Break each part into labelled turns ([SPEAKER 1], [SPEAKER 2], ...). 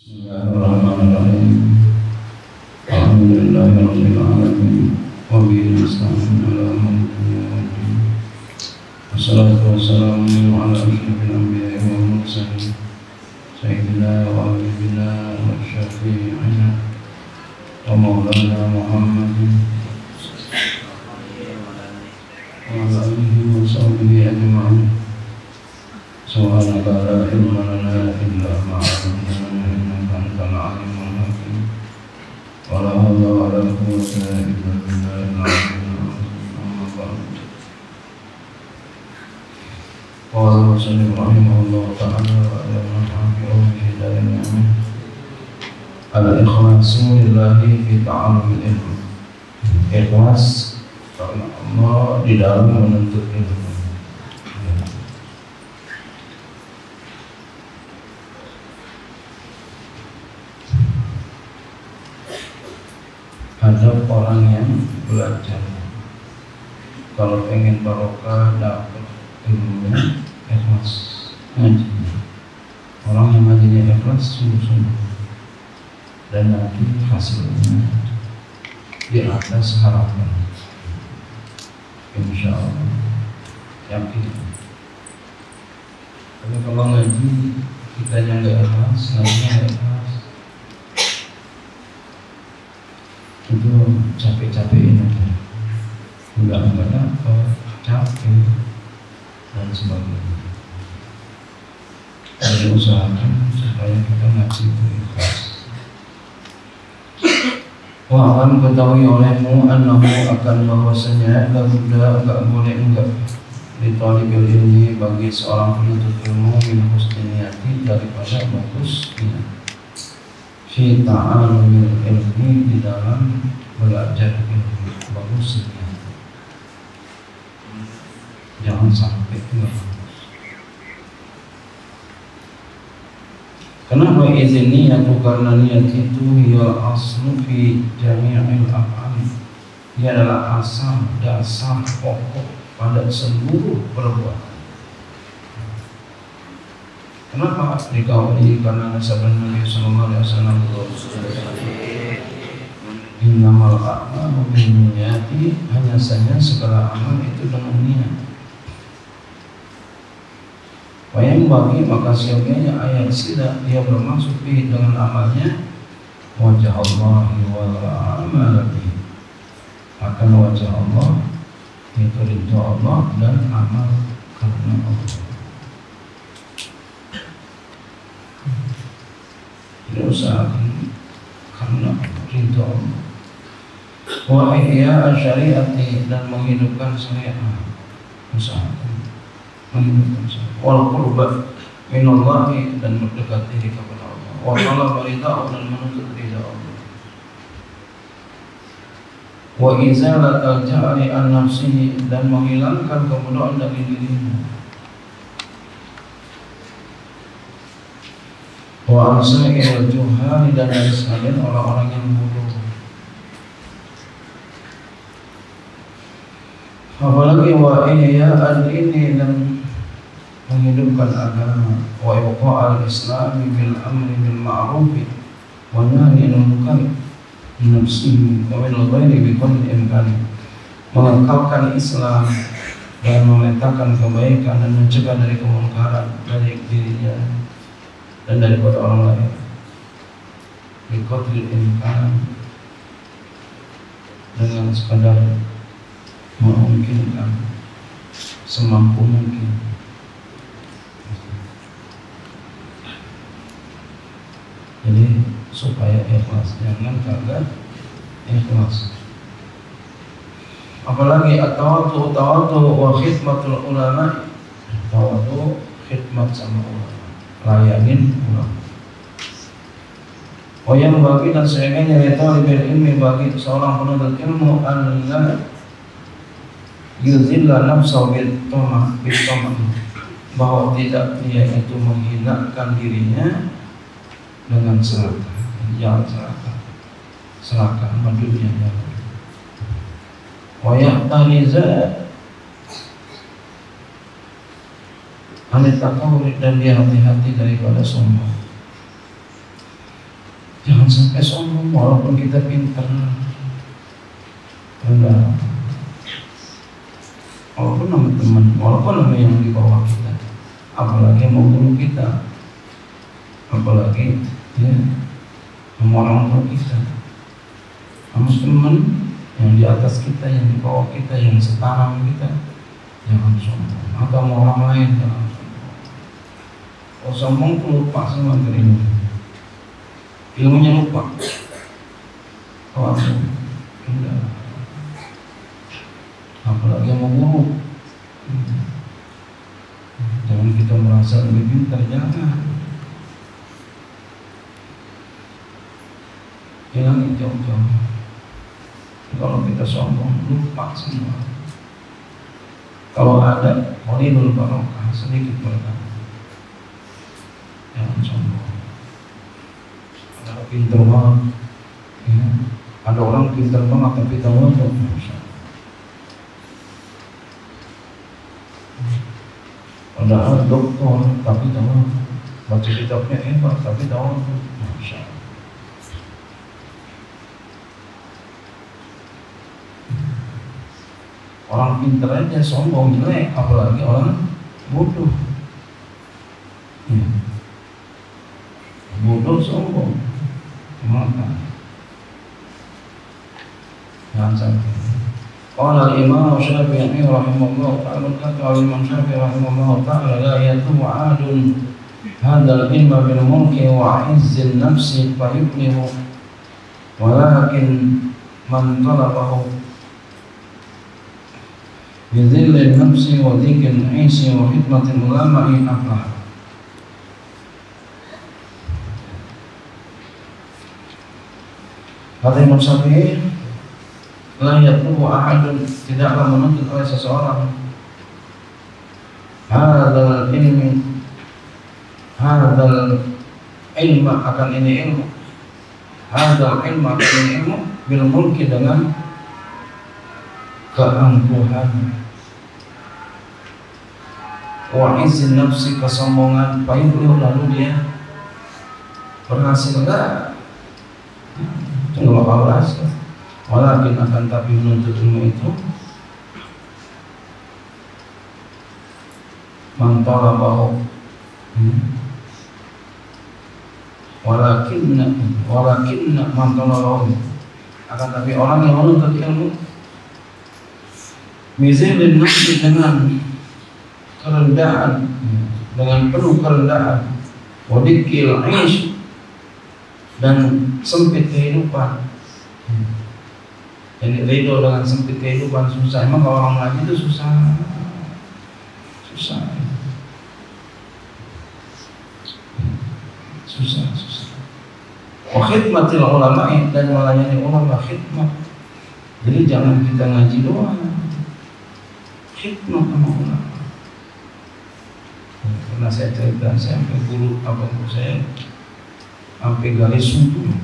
[SPEAKER 1] Bismillahirrahmanirrahim. Alhamdulillahirabbil alamin. Wa bihi nasta'in 'ala umuri dunya waddin. Wassalatu wassalamu 'ala asyrofil anbiya'i wal mursalin. Sayyidina wa habibina wa syafi'ina wa maulana Muhammadin wa ala alihi wa sahbihi ajma'in. Subhanaka la ilma lana illa ma 'allamtana innaka antal alimul hakim. Wa la hawla wa la quwwata illa billahil aliyyil azim. Amma ba'd. Qala Rasulullah rahimahullah ta'ala wa ala nafi'uhu darin amin. Al-ikhlasu lillahi fi ta'allumil ilm. Ikhlas karena Allah di dalam menuntut ilmu. Ada orang yang belajar, kalau pengen barokah dapat ilmunya, ikhlas ngajinya. Orang yang ngajinya ikhlas sungguh-sungguh, dan nanti hasilnya di atas harapan, insya Allah, yakin. Tapi kalau ngaji kita yang nggak ikhlas, ngajinya nggak ikhlas, itu capek-capekin aja, enggak dapat, capek dan sebagainya. Jadi usahakan supaya kita ngaji itu ikhlas. Wa akan ketahui olehmu annahu akan bahwasanya la budda, enggak boleh enggak li thalibil ilmi, bagi seorang penuntut ilmu, min husni niyati, daripada bagus niat fi ta'allumil ilmi, di dalam belajar ilmu, bagus niat. Jangan sampai tidak bagus. Kenapa izin niat? Karena niat itu ya aslu fi jami'il af'al. Dia adalah asal, dasar, pokok pada seluruh perbuatan. Kenapa dikawali? Karena sabda Nabi sallallahu alaihi wasallam, innamal a'malu binniyati, hanya saja segala amal itu dengan niat. Wa yang bagi, maka siapanya ayat sila, dia bermaksud dengan amalnya wajah Allah wa amal bihi, akan wajah Allah, itu ridha Allah dan amal karena Allah. Usahakan karena ridha Allah. Wa ihya syariati, dan menghidupkan syariat. Usahakan menghidupkan syariat. Wal qurba minallahi, dan mendekati diri kepada Allah. Wa talab ridha, dan menuntut ridha Allah. Wa izalat al-jahli an nafsihi, dan menghilangkan kebodohan dari dirinya. Wa ansa'il juhali, dan dari sekalian orang-orang yang bodoh. Apalagi wa ihya al-dini, dan menghidupkan agama. Wa ibqa'al islami bil amri bil ma'ruf wa nahyi anil munkar min nafsihi wa min ghairi bi kulli imkan. Mengekalkan Islam dan meletakkan kebaikan dan mencegah dari kemungkaran dari dirinya dan daripada orang lain. Biqadril imkan, dengan sekadar memungkinkan, semampu mungkin. Jadi supaya ikhlas, jangan kagak ikhlas. Apalagi at-tawadhu wa khidmatul ulama, tawadhu, khidmat sama ulama, layanin ulama. Oh, yang bagi dan sebagainya itu lebih ilmi, bagi seorang penuntut ilmu, Allah yuzilla nafsahu bitamah, bahwa tidak dia itu menghinakan dirinya dengan serakah. Jangan serakah dunia. Wa yahtaniza anit takawur, dan dia hati-hati daripada sombong. sampai sombong walaupun kita pintar. Rendah. Walaupun nama teman, walaupun nama yang di bawah kita, apalagi yang mau guru kita, apalagi ya, orang tua kita, sama teman yang di atas kita, yang di bawah kita, yang setarang kita, jangan sombong. Atau mau orang lain jangan sombong. Kalau sombong tuh lupa sama ilmu, ilmunya lupa. Kalau aku tidak, apalagi mau guru, jangan kita merasa lebih pintar, jangan. Hilangin jauh-jauh. Kalau kita sombong, lupa semua. Kalau ada qalilul barokah, sedikit berkah. Jangan sombong. Ada pintar banget, ya. Ada orang pintar banget tapi tahu apa? Ada dokter tapi tahu, baca kitabnya hebat tapi tahu, masya Allah. Orang pintar aja sombong jelek, apalagi orang bodoh. Ya. Bodoh sombong, maka jangan sampai. Qala al-Imam Syafi'i rahimahullah ta'ala, kata al-Imam Syafi'i rahimahullah ta'ala, la yatubu 'adun hadzal ilma bil mulki wa 'izzin nafsi fa yuflihu, walakin man talabahu bizillin nafsi wa dhikril 'isi wa khidmatil ulama'i aflah. Kata Imam Syafi'i, la yatlubu ahadun, tidaklah menuntut oleh seseorang hadzal ilma akan ini ilmu, hadzal ilma akan ini ilmu bil mulki dengan keangkuhan, wa izin nafsi kesombongan, payuh lalu dia berhasil enggak? Tunggu Allah. Walakin akan tapi menuntut ilmu itu man talabahu, walakin man talabahu, akan tapi orang yang menuntut ilmu mizilin nafsi, dengan kerendahan, dengan penuh kerendahan, wadikil aish, dan sempit kehidupan. Jadi ridho dengan sempit kehidupan, susah. Emang kalau orang ngaji itu susah. Wa khidmatil ulama'i, dan melayani ulama, khidmat. Jadi jangan kita ngaji doang, khidmat sama ulama. Karena saya cerita, saya sampai guru saya sampai garis sumur.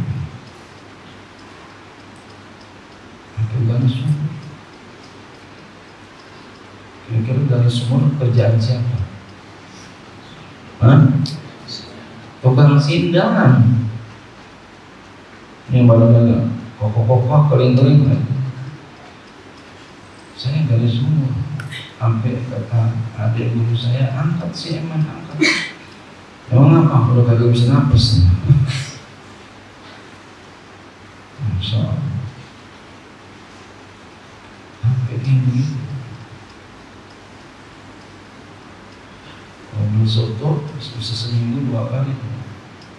[SPEAKER 1] Kira-kira garis sumur kerjaan siapa? Tukang sindangan. Ini baru kokoh-kokoh, kering-kering. Saya garis sumur. Sampai kata adik guru saya, angkat si Eman, angkat. Emang apa? Udah kagak bisa napas. Masya Allah. Ini kalau beli soto bisa seminggu 2 kali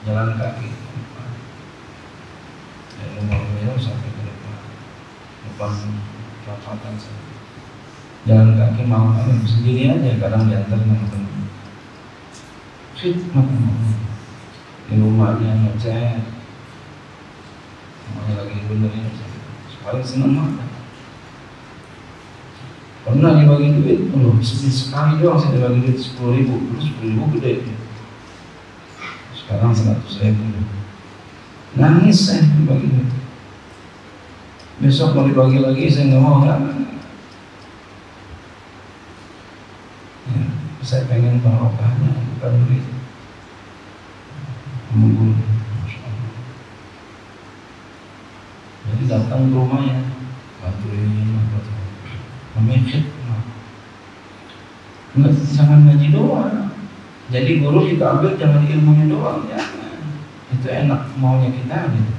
[SPEAKER 1] jalan kaki dari rumah beliau sampai ke depan perapatan jalan kaki mau sendiri aja, kadang diantar sama teman. Khidmat di rumahnya ngecat, rumahnya lagi benerin, paling seneng banget. Pernah dibagi duit, sekali doang saya dibagi duit 10.000, dulu 10.000 gede. Sekarang 100.000. Nangis saya dibagi duit. Besok mau dibagi lagi, saya nggak mau, nggak. Ya, saya pengen barokahnya, bukan duit. Menggul, Masya Allah. datang ke rumahnya, bantuin apa tuh, namanya khidmah. Nggak, jangan ngaji doang. Jadi guru kita ambil jangan ilmunya doang, jangan. Itu enak maunya kita gitu.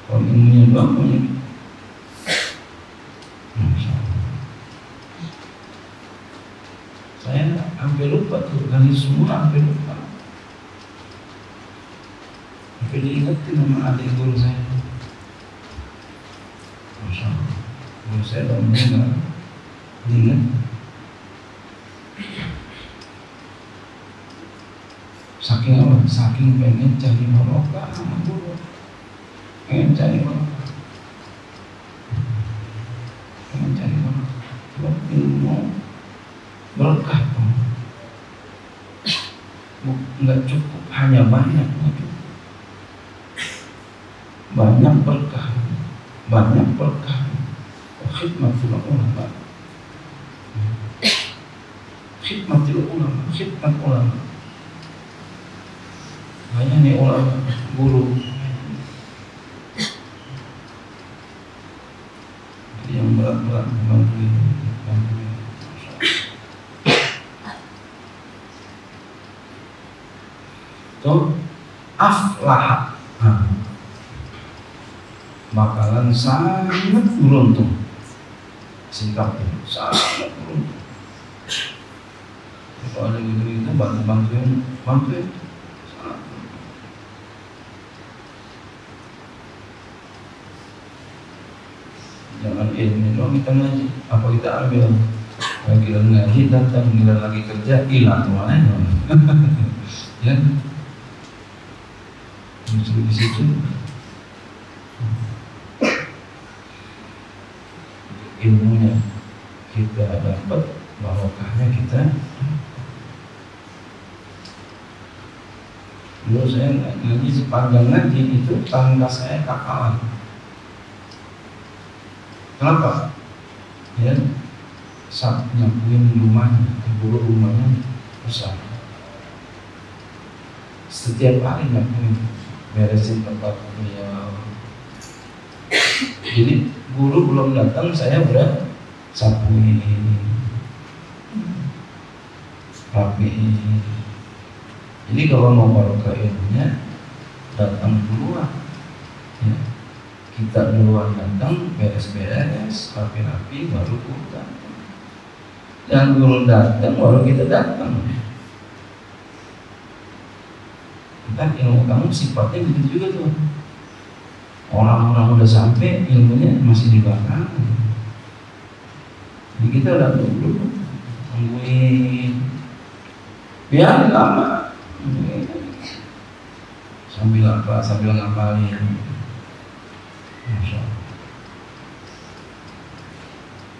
[SPEAKER 1] Kalau ilmunya doang maunya kita. Saya hampir lupa tuh, kali semua hampir lupa. Hampir diingetin sama adik guru saya. Masya Allah, guru saya udah meninggal, diingat. Saking apa? Saking pengen cari barokah sama guru, pengen cari barokah, buat ilmu berkah. Nggak cukup hanya banyak, nggak cukup. Banyak berkah, banyak berkah. Khidmatul ulama, khidmatul ulama, khidmat ulama. Banyak nih ulama, guru yang berat-berat bantuin. Tuh aflah, bakalan sangat beruntung. Sikapnya sangat beruntung. Kalau ada gitu bantuin. Jangan ilmu doang kita ngaji, apa kita ambil? Giliran ngaji datang, giliran lagi kerja hilang kemana? Ya, justru di situ ilmunya kita dapat, barokahnya kita. Dulu saya ngaji sepanjang ngaji itu tangga saya kakalan. Kenapa? Ya, saat nyapuin rumahnya, ibu rumahnya besar. Setiap hari nyapuin, beresin tempat beliau. Jadi guru belum datang, saya udah sapuin, rapiin. Jadi kalau mau barokah ilmunya datang duluan. Ya. Kita duluan datang, beres-beres, rapi-rapi, baru guru datang. Dan guru datang, baru kita datang. Entah ilmu kamu sifatnya begitu juga tuh. Orang-orang udah sampai, ilmunya masih di belakang. Jadi kita udah dulu tungguin, biar lama. Sambil ngapalin. Masya Allah.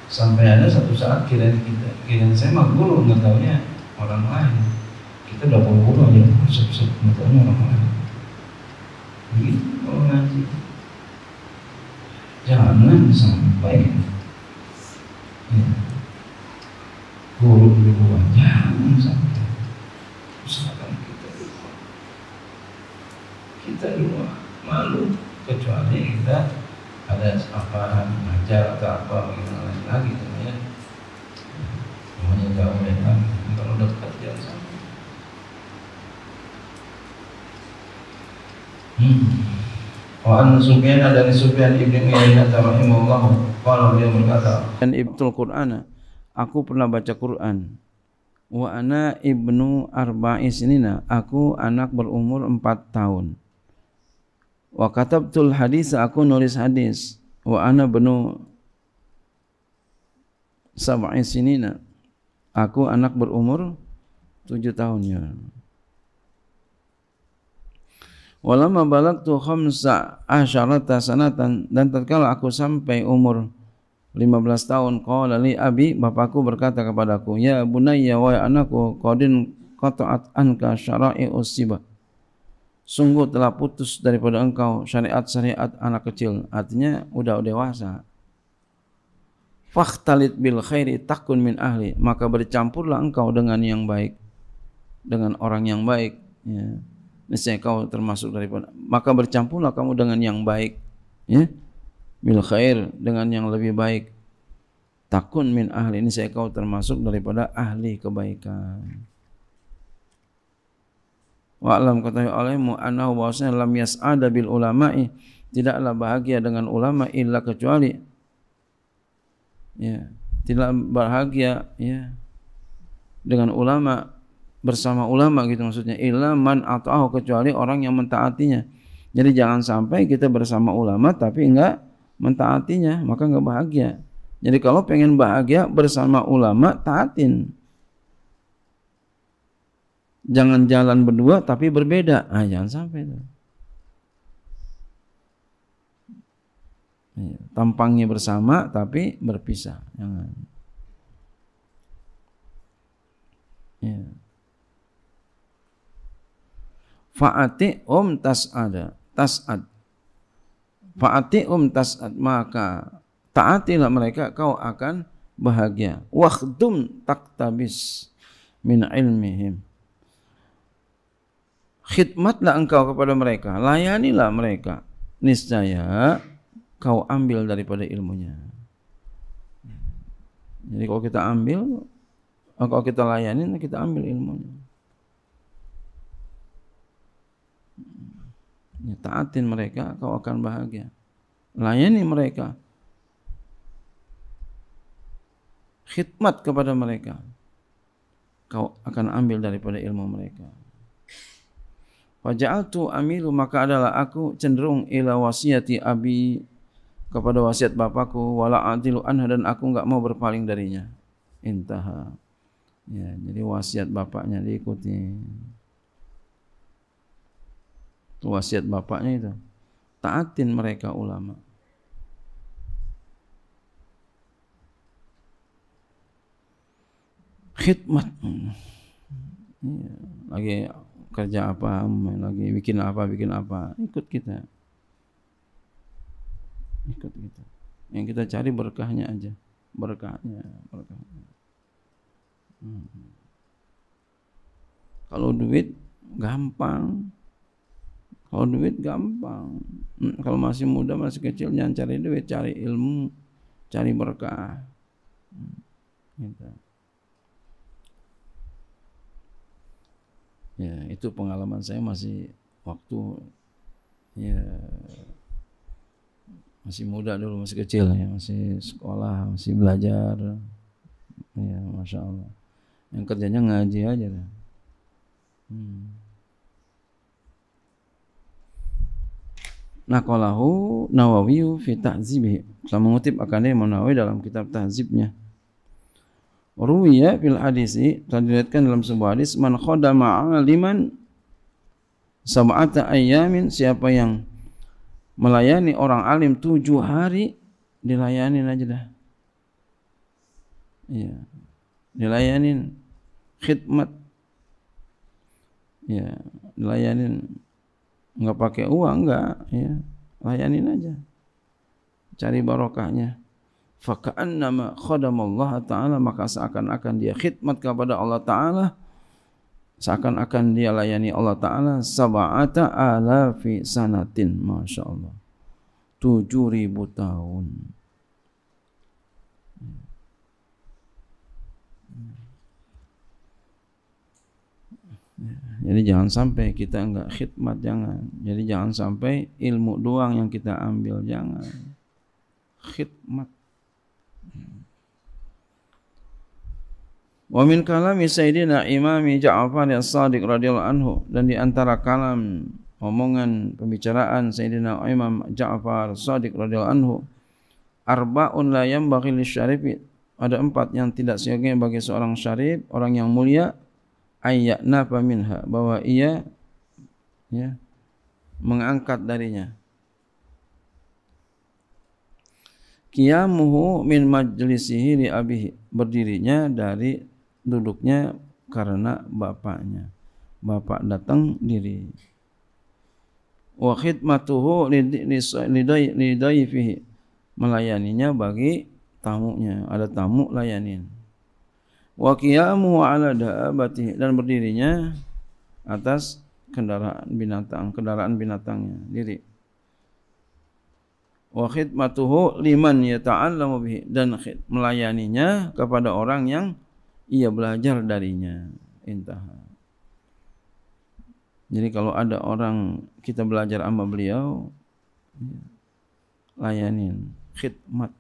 [SPEAKER 1] Sampai ada satu saat kirain saya mah guru, nggak taunya orang lain. Kita udah buru-buru aja, nggak taunya orang lain. Begitu kalau ngaji, jangan sampai ya, guru duluan, jangan sampai. Usahakan kita duluan, malu. Kecuali kita ada apa ngajar atau apa bagaimana lagi namanya, namanya jauh ya kan. Kalau dekat jangan sampai. Wa an Sufyan dari Sufyan ibn Uyainah rahimahullah, kalau dia berkata, dan ibtul Qur'an, aku pernah baca Quran. Wa ana ibnu arba'i sinina, aku anak berumur 4 tahun. Wa katabtul hadis, aku nulis hadis. Wa ana benu sab'i sinina, aku anak berumur 7 tahun ya. Walamma balagtu 15 sanatan, dan tatkala aku sampai umur 15 tahun, qala li abi, bapakku berkata kepadaku, ya bunayya, wa anakku, qadin qata'at anka syara'i'us sibah, sungguh telah putus daripada engkau syariat-syariat anak kecil, artinya udah dewasa. Fakhtalit bil khairi takun min ahli, maka bercampurlah engkau dengan yang baik, dengan orang yang baik. Ya. niscaya kau termasuk daripada, maka bercampurlah kamu dengan yang baik, ya, bil khair, dengan yang lebih baik. Takun min ahli, niscaya kau termasuk daripada ahli kebaikan. Wa alam katahui olehmu annahu bahwasanya lam yas'ada bil ulama'i, tidaklah bahagia dengan ulama illa kecuali, ya, tidak bahagia, ya, dengan ulama, bersama ulama gitu maksudnya, illa man ata'ahu, kecuali orang yang mentaatinya. Jadi jangan sampai kita bersama ulama tapi enggak mentaatinya, maka enggak bahagia. Jadi kalau pengen bahagia bersama ulama, taatin. Jangan jalan berdua tapi berbeda. Jangan sampai itu. Tampangnya bersama tapi berpisah. Jangan. Ya. Fa'ati tas'ad. Fa'ati tas'ad, maka taatilah mereka, kau akan bahagia. Wakhdum taktabis min ilmihim. Khidmatlah engkau kepada mereka, layanilah mereka, niscaya kau ambil daripada ilmunya. Jadi kalau kita ambil, kalau kita layani, kita ambil ilmunya. Ya, taatin mereka, kau akan bahagia. Layani mereka, khidmat kepada mereka, kau akan ambil daripada ilmu mereka. Faja'altu amilu, maka adalah aku cenderung ila wasiyati abi, kepada wasiat bapakku, wala adilu anha, dan aku enggak mau berpaling darinya. Intaha. Ya, jadi wasiat bapaknya diikuti. Itu wasiat bapaknya itu. Taatin mereka ulama. Khidmat. Ya, lagi kerja apa, lagi bikin apa, ikut kita. Yang kita cari berkahnya aja, berkahnya. Kalau duit gampang, kalau masih muda, masih kecil, jangan cari duit, cari ilmu, cari berkah. Gitu. Ya, itu pengalaman saya masih waktu, ya, masih muda dulu, masih kecil, ya, masih sekolah, masih belajar, ya, masya Allah. Yang kerjanya ngaji aja. Naqalahu Nawawi fi Tahzibih, telah mengutip akan Imam Nawawi dalam kitab Tahzibnya. Ruwiya fil hadisi, telah diriwayatkan dalam sebuah hadis, man khadama aliman sab'ata ayyamin, siapa yang melayani orang alim 7 hari, dilayanin aja dah. Iya, dilayanin, khidmat. Ya, dilayanin, enggak pakai uang, enggak, ya, layanin aja. Cari barokahnya. Faka'annama khadamallaha ta'ala, maka seakan-akan dia khidmat kepada Allah Ta'ala, seakan-akan dia layani Allah Ta'ala 7,000 sanatin, Masya Allah, 7.000 tahun. Jadi jangan sampai kita enggak khidmat, jangan. Jadi jangan sampai ilmu doang yang kita ambil, jangan. Khidmat. Wa min kalami Sayyidina Imami Ja'far as-Sadiq radhiyallahu anhu, dan di antara kalam, omongan, pembicaraan Sayyidina Imam Ja'far as-Sadiq radhiyallahu anhu, arba'un la yanbaghi lisyarifi, ada 4 yang tidak seyogianya bagi seorang syarif, orang yang mulia, ayyana fa minha, bahwa ia, ya, mengangkat darinya. Qiyamuhu min majlisihi li abihi, berdirinya dari duduknya karena bapaknya. Bapak datang diri. Wa khidmatuhu lidayfihi, melayaninya bagi tamunya. Ada tamu, layanin. Wa qiyamuhu ala da'abatihi, dan berdirinya atas kendaraan binatangnya diri. Wa khidmatuhu liman yata'allamu bihi, dan melayaninya kepada orang yang ia belajar darinya. Intaha. Jadi kalau ada orang kita belajar sama beliau, layanin, khidmat.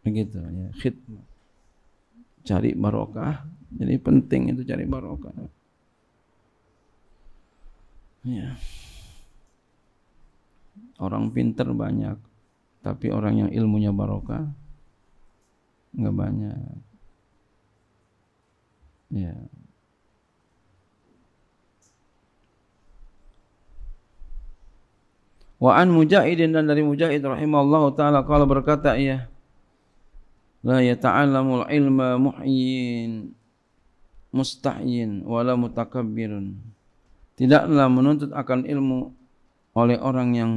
[SPEAKER 1] Begitu ya, khidmat. Cari barokah. Jadi penting itu cari barokah. Ya. Orang pintar banyak, tapi orang yang ilmunya barokah enggak banyak. Ya. Wa an Mujahidin, dan dari Mujahid rahimahullahu taala qala, berkata ia, la yata'allamul ilma muhyin mustahyin wala mutakabbirun. Tidaklah menuntut akan ilmu oleh orang yang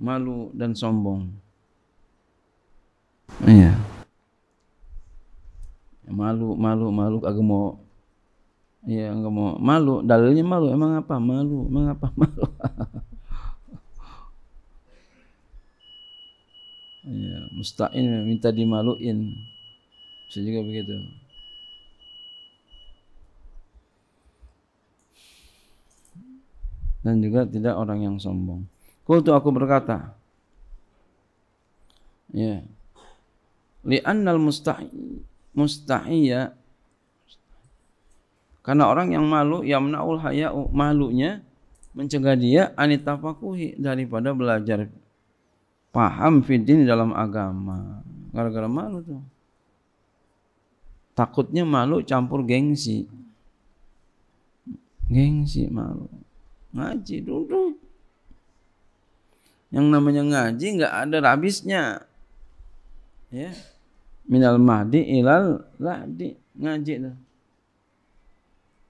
[SPEAKER 1] malu dan sombong. Iya. Malu kagak mau. Iya, enggak mau malu, dalilnya malu. Emang apa malu? Emang apa malu? Iya, musta'in minta dimaluin. Bisa juga begitu. Dan juga tidak orang yang sombong. Qultu, aku berkata, ya, li'annal mustahiyya, karena orang yang malu, yamna'ul haya'u, malunya mencegah dia anitafakuhi, daripada belajar paham fiddin dalam agama. Gara-gara malu tuh. Takutnya malu campur gengsi. Gengsi, malu. Ngaji duduk. Yang namanya ngaji enggak ada habisnya. Ya. Minal mahdi ilal lahdi, ngaji tuh.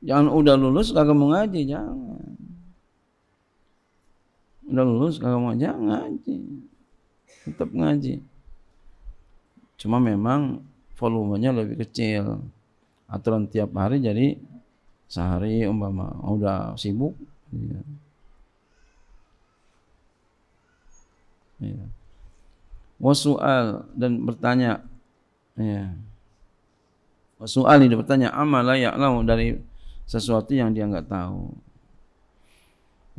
[SPEAKER 1] Jangan udah lulus kagak mau ngaji, jangan. Udah lulus kagak mau, jangan ngaji. Tetap ngaji. Cuma memang volumenya lebih kecil. Aturan tiap hari jadi sehari umpama udah sibuk. Ya. Ya. Wasu'al, dan bertanya. Ya. Wasu'al, ini bertanya, amala ya'lamu, dari sesuatu yang dia enggak tahu.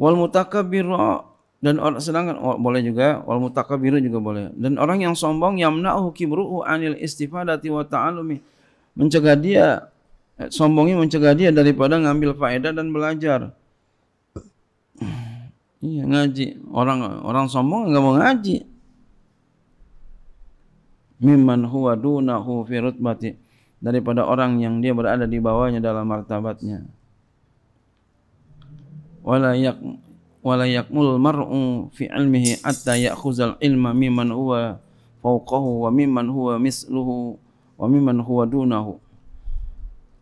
[SPEAKER 1] Wal mutakabbiru, dan orang, sedangkan boleh juga wal mutakabbiru juga boleh. Dan orang yang sombong, yamna'uhu kibru'u anil istifadati wa ta'allumi, mencegah dia, sombongnya mencegah dia daripada ngambil faedah dan belajar. Iya, ngaji. Orang sombong enggak mau ngaji. Mimman huwa dunahu fi rutbati, daripada orang yang dia berada di bawahnya dalam martabatnya. Wala yakmul mar'u fi ilmihi hatta ya'khuzal ilma mimman huwa fawqahu wa mimman huwa misluhu wa mimman huwa dunahu.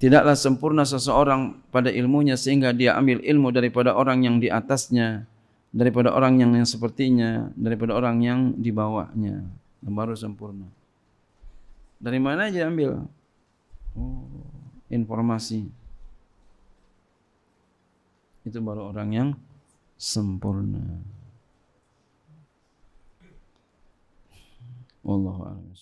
[SPEAKER 1] Tidaklah sempurna seseorang pada ilmunya sehingga dia ambil ilmu daripada orang yang di atasnya, daripada orang yang sepertinya, daripada orang yang di bawahnya, baru sempurna. Dari mana aja ambil? Informasi. Itu baru orang yang sempurna. Wallahu a'lam.